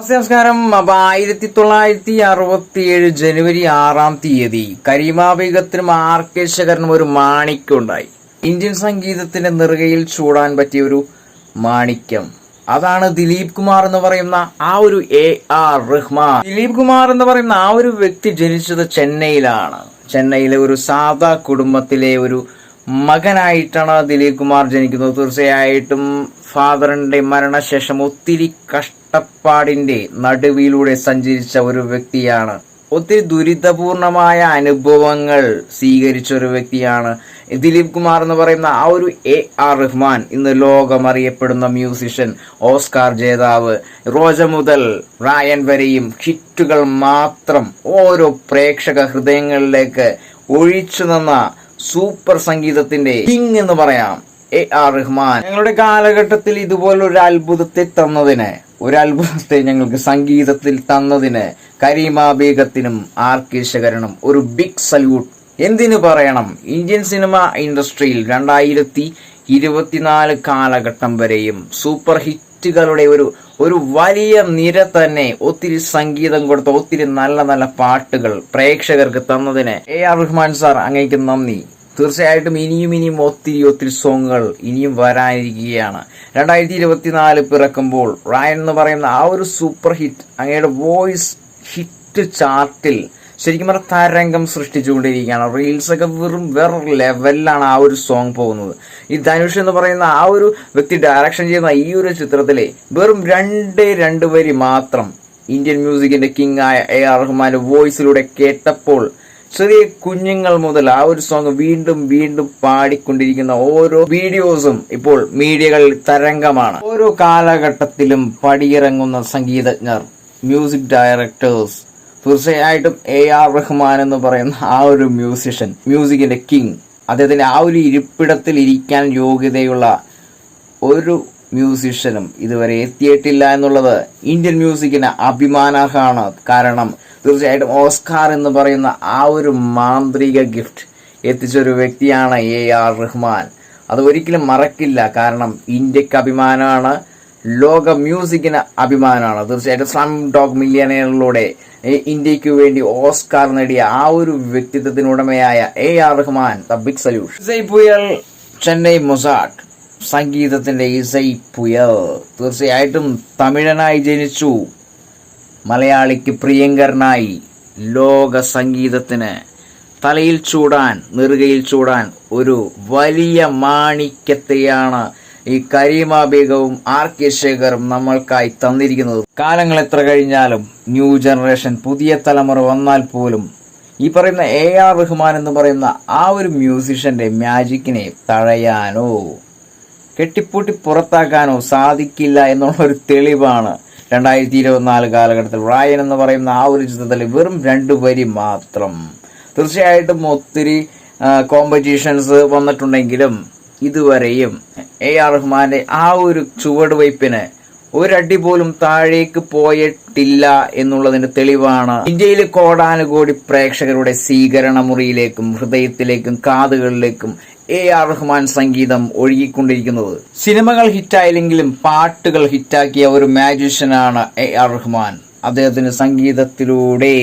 നമസ്കാരം. അപ്പൊ 1967 ജനുവരി 6 കരീമാ ബീഗത്തിനും ആർ.കെ. ശേഖറിനും ഒരു മാണിക്യം ഉണ്ടായി. ഇന്ത്യൻ സംഗീതത്തിന്റെ നെറുകയിൽ ചൂടാൻ പറ്റിയ ഒരു മാണിക്യം. അതാണ് ദിലീപ് കുമാർ എന്ന് പറയുന്ന ആ ഒരു A.R. റഹ്മാൻ. ദിലീപ് കുമാർ എന്ന് പറയുന്ന ആ ഒരു വ്യക്തി ജനിച്ചത് ചെന്നൈയിലാണ്. ചെന്നൈയിലെ ഒരു സാധാ കുടുംബത്തിലെ ഒരു മകനായിട്ടാണ് ദിലീപ് കുമാർ ജനിക്കുന്നത്. തീർച്ചയായിട്ടും ഫാദറിന്റെ മരണശേഷം ഒത്തിരി കഷ്ടപ്പാടിന്റെ നടുവിലൂടെ സഞ്ചരിച്ച ഒരു വ്യക്തിയാണ്. ഒത്തിരി ദുരിതപൂർണമായ അനുഭവങ്ങൾ സ്വീകരിച്ച ഒരു വ്യക്തിയാണ് ദിലീപ് കുമാർ എന്ന് പറയുന്ന ആ ഒരു A.R. റഹ്മാൻ. ഇന്ന് ലോകമറിയപ്പെടുന്ന മ്യൂസിഷ്യൻ, ഓസ്കാർ ജേതാവ്, റോജ മുതൽ റായൻ വരെയും ഹിറ്റുകൾ മാത്രം ഓരോ പ്രേക്ഷക ഹൃദയങ്ങളിലേക്ക് ഒഴിച്ചു നിന്ന സൂപ്പർ സംഗീതത്തിന്റെ കിങ് എന്ന് പറയാം A.R. റഹ്മാൻ. ഞങ്ങളുടെ കാലഘട്ടത്തിൽ ഇതുപോലൊരു അത്ഭുതത്തെ ഞങ്ങൾക്ക് സംഗീതത്തിൽ തന്നതിന് കരീമാ ബീഗത്തിനും ആർ.കെ. ശേഖറിനും ഒരു ബിഗ് സല്യൂട്ട്. എന്തിനു പറയണം, ഇന്ത്യൻ സിനിമ ഇൻഡസ്ട്രിയിൽ 2024 കാലഘട്ടം വരെയും സൂപ്പർ ഹിറ്റുകളുടെ ഒരു വലിയ നിര തന്നെ, ഒത്തിരി സംഗീതം കൊടുത്ത ഒത്തിരി നല്ല നല്ല പാട്ടുകൾ പ്രേക്ഷകർക്ക് തന്നതിന് A.R. റഹ്മാൻ സാർ, അങ്ങേക്ക് നന്ദി. തീർച്ചയായിട്ടും ഇനിയും ഒത്തിരി സോങ്ങുകൾ ഇനിയും വരാനിരിക്കുകയാണ്. 2024 പിറക്കുമ്പോൾ റായൻ എന്ന് പറയുന്ന ആ ഒരു സൂപ്പർ ഹിറ്റ്, അങ്ങയുടെ വോയിസ് ഹിറ്റ് ചാർട്ടിൽ ശരിക്കും പറഞ്ഞാൽ തരംഗം സൃഷ്ടിച്ചുകൊണ്ടിരിക്കുകയാണ്. റീൽസൊക്കെ വേറെ ലെവലിലാണ് ആ ഒരു സോങ് പോകുന്നത്. ഈ ധനുഷ് എന്ന് പറയുന്ന ആ ഒരു വ്യക്തി ഡയറക്ഷൻ ചെയ്യുന്ന ഈ ഒരു ചിത്രത്തിലെ വെറും രണ്ട് വരി മാത്രം ഇന്ത്യൻ മ്യൂസിക്കിന്റെ കിങ് ആയ A.R. റഹ്മാന്റെ വോയിസിലൂടെ കേട്ടപ്പോൾ ചെറിയ കുഞ്ഞുങ്ങൾ മുതൽ ആ ഒരു സോങ് വീണ്ടും പാടിക്കൊണ്ടിരിക്കുന്ന ഓരോ വീഡിയോസും ഇപ്പോൾ മീഡിയകളിൽ തരംഗമാണ്. ഓരോ കാലഘട്ടത്തിലും പടിയിറങ്ങുന്ന സംഗീതജ്ഞർ, മ്യൂസിക് ഡയറക്ടേഴ്സ്, തീർച്ചയായിട്ടും A.R. റഹ്മാൻ എന്ന് പറയുന്ന ആ ഒരു മ്യൂസിഷ്യൻ, മ്യൂസിക്കിന്റെ കിങ്, അദ്ദേഹത്തിന്റെ ആ ഒരു ഇരിപ്പിടത്തിൽ ഇരിക്കാൻ യോഗ്യതയുള്ള ഒരു മ്യൂസിഷ്യനും ഇതുവരെ എത്തിയിട്ടില്ല എന്നുള്ളത് ഇന്ത്യൻ മ്യൂസിക്കിന് അഭിമാനമാണ്. കാരണം തീർച്ചയായിട്ടും ഓസ്കാർ എന്ന് പറയുന്ന ആ ഒരു മാന്ത്രിക ഗിഫ്റ്റ് എത്തിച്ചൊരു വ്യക്തിയാണ് A.R. റഹ്മാൻ. അത് ഒരിക്കലും മറക്കില്ല. കാരണം ഇന്ത്യക്ക് അഭിമാനമാണ്, ലോക മ്യൂസിക്കിന് അഭിമാനമാണ്. തീർച്ചയായിട്ടും സ്ലം ഡോഗ് മില്യനെയറിലൂടെ ഇന്ത്യക്ക് വേണ്ടി ഓസ്കാർ നേടിയ ആ ഒരു വ്യക്തിത്വത്തിനുടമയായ A.R. Rahman, the big salute. Isai Puyal, Chennai Mozart, സംഗീതത്തിന്റെ ഇസൈ പുയൽ. തീർച്ചയായിട്ടും തമിഴനായി ജനിച്ചു, മലയാളിക്ക് പ്രിയങ്കരനായി ലോക സംഗീതത്തിന് തലയിൽ ചൂടാൻ, നെറുകയിൽ ചൂടാൻ ഒരു വലിയ മാണിക്യത്തെയാണ് ഈ കരീമാ ബീഗവും ആർ.കെ. ശേഖറും നമ്മൾക്കായി തന്നിരിക്കുന്നത്. കാലങ്ങൾ എത്ര കഴിഞ്ഞാലും, ന്യൂ ജനറേഷൻ, പുതിയ തലമുറ വന്നാൽ പോലും ഈ പറയുന്ന A.R. റഹ്മാൻ എന്ന് പറയുന്ന ആ ഒരു മ്യൂസിഷ്യന്റെ മാജിക്കിനെ തഴയാനോ കെട്ടിപ്പൂട്ടി പുറത്താക്കാനോ സാധിക്കില്ല എന്നുള്ള ഒരു തെളിവാണ് 2024 കാലഘട്ടത്തിൽ റായൻ എന്ന് പറയുന്ന ആ ഒരു ചിത്രത്തിൽ വെറും 2 വരി മാത്രം. തീർച്ചയായിട്ടും ഒത്തിരി കോമ്പറ്റീഷൻസ് വന്നിട്ടുണ്ടെങ്കിലും ഇതുവരെയും A.R. റഹ്മാന്റെ ആ ഒരു ചുവടുവയ്പ്പിന് ഒരടി പോലും താഴേക്ക് പോയിട്ടില്ല എന്നുള്ളതിന്റെ തെളിവാണ് ഇന്ത്യയിലെ കോടാനുകോടി പ്രേക്ഷകരുടെ സ്വീകരണ മുറിയിലേക്കും ഹൃദയത്തിലേക്കും കാതുകളിലേക്കും A.R. റഹ്മാൻ സംഗീതം ഒഴുകിക്കൊണ്ടിരിക്കുന്നത്. സിനിമകൾ ഹിറ്റായില്ലെങ്കിലും പാട്ടുകൾ ഹിറ്റാക്കിയ ഒരു മാജിഷ്യനാണ് A.R. റഹ്മാൻ. അദ്ദേഹത്തിന് സംഗീതത്തിലൂടെ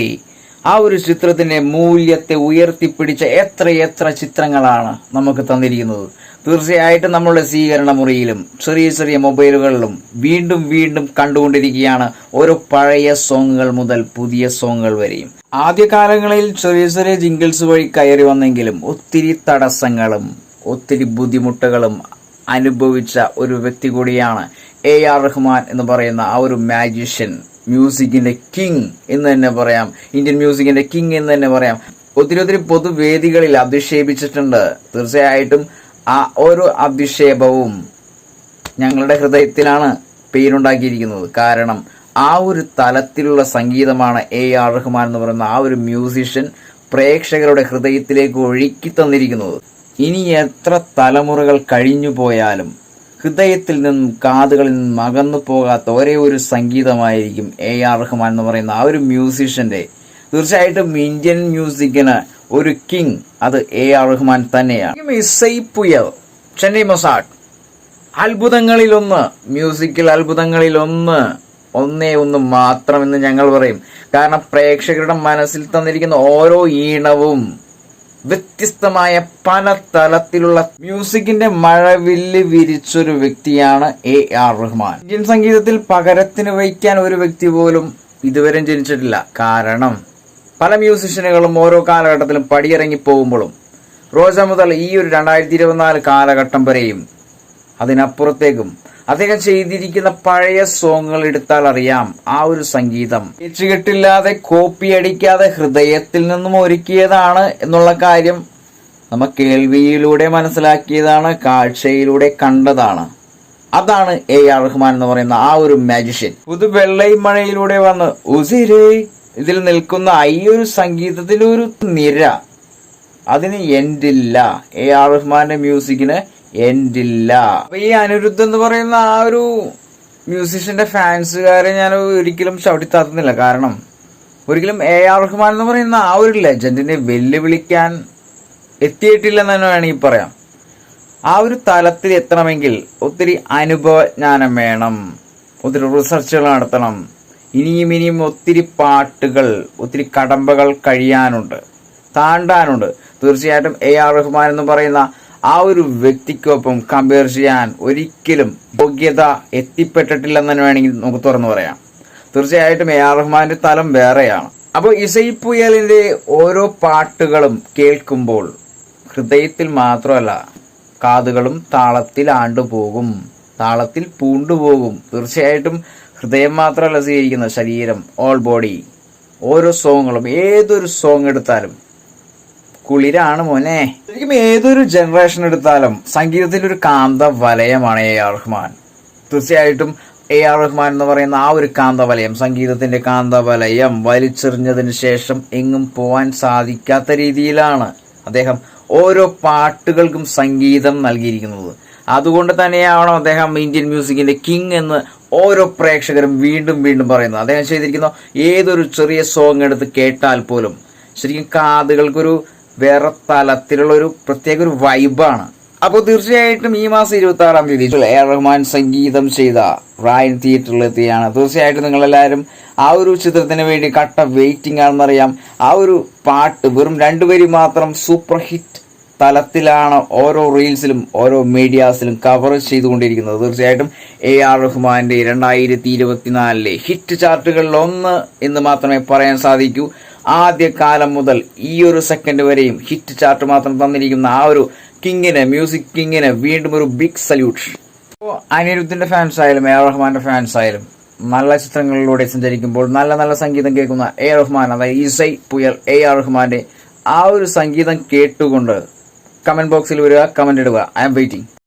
ആ ഒരു ചിത്രത്തിന്റെ മൂല്യത്തെ ഉയർത്തിപ്പിടിച്ച എത്ര ചിത്രങ്ങളാണ് നമുക്ക് തന്നിരിക്കുന്നത്. തീർച്ചയായിട്ടും നമ്മളുടെ സ്വീകരണ മുറിയിലും ചെറിയ മൊബൈലുകളിലും വീണ്ടും കണ്ടുകൊണ്ടിരിക്കുകയാണ് ഓരോ പഴയ സോങ്ങുകൾ മുതൽ പുതിയ സോങ്ങുകൾ വരെയും. ആദ്യകാലങ്ങളിൽ ചെറിയ ജിംഗിൾസ് വഴി കയറി വന്നെങ്കിലും ഒത്തിരി തടസ്സങ്ങളും ഒത്തിരി ബുദ്ധിമുട്ടുകളും അനുഭവിച്ച ഒരു വ്യക്തി കൂടിയാണ് A.R. റഹ്മാൻ എന്ന് പറയുന്ന ആ ഒരു മാജിഷ്യൻ, മ്യൂസിക്കിന്റെ കിങ് എന്ന് തന്നെ പറയാം, ഇന്ത്യൻ മ്യൂസിക്കിന്റെ കിങ് എന്ന് തന്നെ പറയാം. ഒത്തിരി പൊതുവേദികളിൽ അധിക്ഷേപിച്ചിട്ടുണ്ട്. തീർച്ചയായിട്ടും ആ ഓരോ അധിക്ഷേപവും ഞങ്ങളുടെ ഹൃദയത്തിലാണ് പേരുണ്ടാക്കിയിരിക്കുന്നത്. കാരണം ആ ഒരു തലത്തിലുള്ള സംഗീതമാണ് A.R. റഹ്മാൻ എന്ന് പറയുന്ന ആ ഒരു മ്യൂസിഷ്യൻ പ്രേക്ഷകരുടെ ഹൃദയത്തിലേക്ക് ഒഴുക്കി തന്നിരിക്കുന്നത്. ഇനി എത്ര തലമുറകൾ കഴിഞ്ഞു പോയാലും ഹൃദയത്തിൽ നിന്നും കാതുകളിൽ നിന്നും അകന്നു പോകാത്ത ഒരേ ഒരു സംഗീതമായിരിക്കും A.R. റഹ്മാൻ എന്ന് പറയുന്ന ആ ഒരു മ്യൂസിഷ്യന്റെ. തീർച്ചയായിട്ടും ഇന്ത്യൻ മ്യൂസിക്കിന് ഒരു കിങ്, അത് A.R. റഹ്മാൻ തന്നെയാണ്. ഇസൈ പുയൽ, ചെന്നൈ മൊസാട്ട്, അത്ഭുതങ്ങളിലൊന്ന്, മ്യൂസിക്കൽ അത്ഭുതങ്ങളിലൊന്ന് ഒന്നേ ഒന്ന് മാത്രമെന്ന് ഞങ്ങൾ പറയും. കാരണം പ്രേക്ഷകരുടെ മനസ്സിൽ തന്നിരിക്കുന്ന ഓരോ ഈണവും വ്യത്യസ്തമായ പല തലത്തിലുള്ള മ്യൂസിക്കിന്റെ മഴവില്ല് വിരിച്ചൊരു വ്യക്തിയാണ് AR റഹ്മാൻ. ഇന്ത്യൻ സംഗീതത്തിൽ പകരത്തിന് വയ്ക്കാൻ ഒരു വ്യക്തി പോലും ഇതുവരെ ജനിച്ചിട്ടില്ല. കാരണം പല മ്യൂസിഷ്യനുകളും ഓരോ കാലഘട്ടത്തിലും പടിയിറങ്ങി പോകുമ്പോഴും റോജ മുതൽ ഈ ഒരു 2024 കാലഘട്ടം വരെയും അതിനപ്പുറത്തേക്കും അദ്ദേഹം ചെയ്തിരിക്കുന്ന പഴയ സോങ്ങുകൾ എടുത്താൽ അറിയാം ആ ഒരു സംഗീതം കെട്ടുകെട്ടില്ലാതെ കോപ്പി അടിക്കാതെ ഹൃദയത്തിൽ നിന്നും ഒരുക്കിയതാണ് എന്നുള്ള കാര്യം നമ്മ കേൾവിയിലൂടെ മനസ്സിലാക്കിയതാണ്, കാഴ്ചയിലൂടെ കണ്ടതാണ്. അതാണ് AR റഹ്മാൻ എന്ന് പറയുന്ന ആ ഒരു മാജിഷ്യൻ. പുതു വെള്ളയും മഴയിലൂടെ വന്ന് ഉസിരേ ഇതിൽ നിൽക്കുന്ന ഈ ഒരു സംഗീതത്തിന്റെ ഒരു നിര, അതിന് എൻഡില്ല. AR റഹ്മാന്റെ മ്യൂസിക്കിന് എൻഡില്ല. അപ്പൊ ഈ അനിരുദ്ധ് എന്ന് പറയുന്ന ആ ഒരു മ്യൂസിഷ്യന്റെ ഫാൻസുകാരെ ഞാൻ ഒരിക്കലും ചവിട്ടിത്താത്തുന്നില്ല. കാരണം ഒരിക്കലും AR റഹ്മാൻ എന്ന് പറയുന്ന ആ ഒരു ലെജൻഡിനെ വെല്ലുവിളിക്കാൻ എത്തിയിട്ടില്ലെന്ന് തന്നെ വേണമെങ്കിൽ പറയാം. ആ ഒരു തലത്തിൽ എത്തണമെങ്കിൽ ഒത്തിരി അനുഭവജ്ഞാനം വേണം, ഒത്തിരി റിസർച്ചുകൾ നടത്തണം, ഇനിയും ഒത്തിരി പാട്ടുകൾ, ഒത്തിരി കടമ്പകൾ കഴിയാനുണ്ട്, താണ്ടാനുണ്ട്. തീർച്ചയായിട്ടും AR റഹ്മാൻ എന്ന് പറയുന്ന ആ ഒരു വ്യക്തിക്കൊപ്പം കമ്പയർ ചെയ്യാൻ ഒരിക്കലും യോഗ്യത എത്തിപ്പെട്ടിട്ടില്ലെന്ന് തന്നെ വേണമെങ്കിൽ നമുക്ക് തുറന്നു പറയാം. തീർച്ചയായിട്ടും AR റഹ്മാന്റെ തലം വേറെയാണ്. അപ്പോൾ ഇസൈപ്പുയലിന്റെ ഓരോ പാട്ടുകളും കേൾക്കുമ്പോൾ ഹൃദയത്തിൽ മാത്രമല്ല കാതുകളും താളത്തിൽ ആണ്ടുപോകും, താളത്തിൽ പൂണ്ടുപോകും. തീർച്ചയായിട്ടും ഹൃദയം മാത്രമല്ല സ്വീകരിക്കുന്നത്, ശരീരം, ഓൾ ബോഡി. ഓരോ സോങ്ങുകളും ഏതൊരു സോങ് എടുത്താലും കുളിരാണ് മോനെ. ശരിക്കും ഏതൊരു ജനറേഷൻ എടുത്താലും സംഗീതത്തിൽ ഒരു കാന്ത വലയമാണ് AR റഹ്മാൻ. തീർച്ചയായിട്ടും AR റഹ്മാൻ എന്ന് പറയുന്ന ആ ഒരു കാന്തവലയം, സംഗീതത്തിന്റെ കാന്തവലയം വലിച്ചെറിഞ്ഞതിന് ശേഷം എങ്ങും പോവാൻ സാധിക്കാത്ത രീതിയിലാണ് അദ്ദേഹം ഓരോ പാട്ടുകൾക്കും സംഗീതം നൽകിയിരിക്കുന്നത്. അതുകൊണ്ട് തന്നെയാവണം അദ്ദേഹം ഇന്ത്യൻ മ്യൂസിക്കിന്റെ കിങ് എന്ന് ഓരോ പ്രേക്ഷകരും വീണ്ടും വീണ്ടും പറയുന്നത്. അദ്ദേഹം ചെയ്തിരിക്കുന്ന ഏതൊരു ചെറിയ സോങ് എടുത്ത് കേട്ടാൽ പോലും ശരിക്കും കാതുകൾക്കൊരു വേറെ തലത്തിലുള്ള ഒരു പ്രത്യേക ഒരു വൈബാണ്. അപ്പോൾ തീർച്ചയായിട്ടും ഈ മാസം 26-ാം തീയതി AR റഹ്മാൻ സംഗീതം ചെയ്ത റായൻ തിയേറ്ററിലെത്തിയാണ്. തീർച്ചയായിട്ടും നിങ്ങളെല്ലാവരും ആ ഒരു ചിത്രത്തിന് വേണ്ടി കട്ട വെയിറ്റിംഗ് ആണെന്നറിയാം. ആ ഒരു പാട്ട് വെറും 2 വരി മാത്രം സൂപ്പർ ഹിറ്റ് തലത്തിലാണ് ഓരോ റീൽസിലും ഓരോ മീഡിയാസിലും കവർ ചെയ്തുകൊണ്ടിരിക്കുന്നത്. തീർച്ചയായിട്ടും AR റഹ്മാന്റെ 2024 ഹിറ്റ് ചാർട്ടുകളിൽ ഒന്ന് എന്ന് മാത്രമേ പറയാൻ സാധിക്കൂ. ആദ്യ കാലം മുതൽ ഈ ഒരു സെക്കൻഡ് വരെയും ഹിറ്റ് ചാർട്ട് മാത്രം തന്നിരിക്കുന്ന ആ ഒരു കിങ്ങിന്, മ്യൂസിക് കിങ്ങിന് വീണ്ടും ഒരു ബിഗ് സല്യൂട്ട്. അപ്പോൾ അനിരുദ്ധിന്റെ ഫാൻസ് ആയാലും AR റഹ്മാന്റെ ഫാൻസ് ആയാലും നല്ല ചിത്രങ്ങളിലൂടെ സഞ്ചരിക്കുമ്പോൾ നല്ല നല്ല സംഗീതം കേൾക്കുന്ന AR റഹ്മാൻ, അതായത് ഇസൈപ്പുയൽ AR റഹ്മാന്റെ ആ ഒരു സംഗീതം കേട്ടുകൊണ്ട് കമന്റ് ബോക്സിൽ വരിക, കമന്റ് ഇടുക. I am waiting.